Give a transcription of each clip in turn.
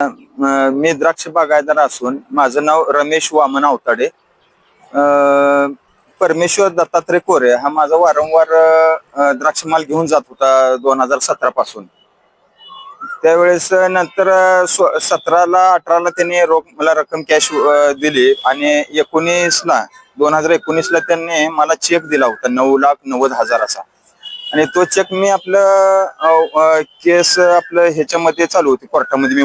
मी द्राक्ष बागायतदार असून माझं नाव रमेश वामन अवताडे. परमेश्वर दत्तात्रय कोरे हा माझा वारंवार द्राक्ष माल घेऊन जात होता 2017 पासून. त्यावेळेस नंतर 17ला 18ला त्यांनी मला रक्कम कॅश दिली आणि 2019ला त्यांनी मला चेक दिला होता 9,90,000 असा. आणि तो चेक मी आपलं केस आपलं ह्याच्यामध्ये चालू होती कोर्टामध्ये. मी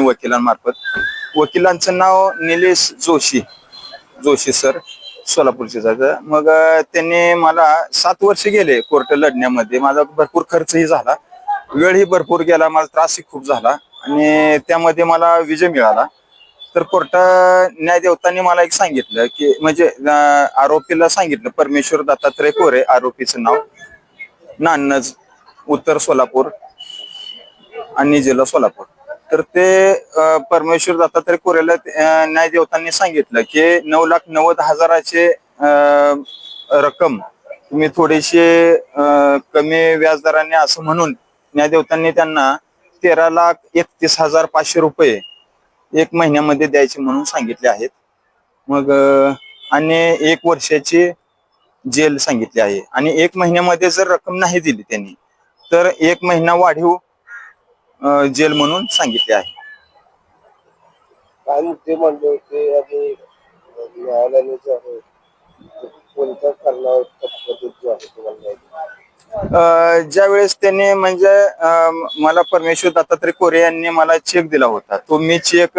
वकिलांचं नाव निलेश जोशी सर, सोलापूरचे जातं. मग त्यांनी मला 7 वर्ष गेले कोर्ट लढण्यामध्ये. माझा भरपूर खर्चही झाला, वेळही भरपूर गेला, मला त्रासही खूप झाला आणि त्यामध्ये मला विजय मिळाला. तर कोर्ट न्यायदेवतांनी मला एक सांगितलं की म्हणजे आरोपीला सांगितलं, परमेश्वर दत्तात्रय कोरे आरोपीचं नाव, नान्नज, उत्तर सोलापूर आणि जिल्हा सोलापूर. तर ते परमेश्वर दत्तात्रय कोरेला न्यायदेवतांनी सांगितलं की 9,90,000चे रक्कम तुम्ही थोडीशी कमी व्याजदराने असं म्हणून न्यायदेवतांनी त्यांना 13,31,500 रुपये 1 महिन्यामध्ये द्यायचे म्हणून सांगितले आहेत. मग आणि 1 वर्षाची जेल सांगितली आहे. आणि 1 महिन्यामध्ये जर रक्कम नाही दिली त्यांनी तर 1 महिना वाढीव जेल म्हणून सांगितले आहे. काय मुद्दे मांडले होते आणि न्यायालयाने जे आहे कोणत्या कारणावर जो आहे तुम्हाला ज्या वेळेस त्यांनी म्हणजे मला परमेश्वर दत्तात्रय कोरे यांनी मला चेक दिला होता, तो मी चेक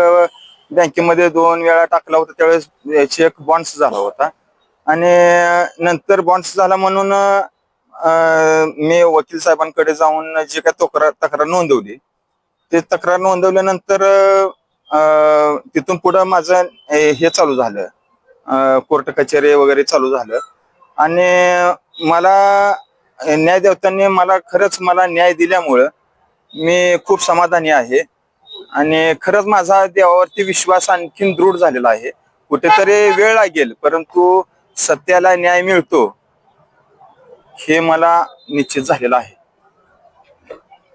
बँकेमध्ये 2 वेळा टाकला होता. त्यावेळेस चेक बॉन्ड्स झाला होता आणि नंतर बॉन्ड्स झाला म्हणून मी वकील साहेबांकडे जाऊन जे काय तक्रार नोंदवली. ते तक्रार नोंदवल्यानंतर तिथून पुढं माझं हे चालू झालं, कोर्ट कचेरी वगैरे चालू झालं. आणि मला न्यायदेवतांनी खरंच मला न्याय दिल्यामुळं मी खूप समाधानी आहे. आणि खरंच माझा देवावरती विश्वास आणखीन दृढ झालेला आहे. कुठेतरी वेळ लागेल परंतु सत्याला न्याय मिळतो हे मला निश्चित झालेलं आहे.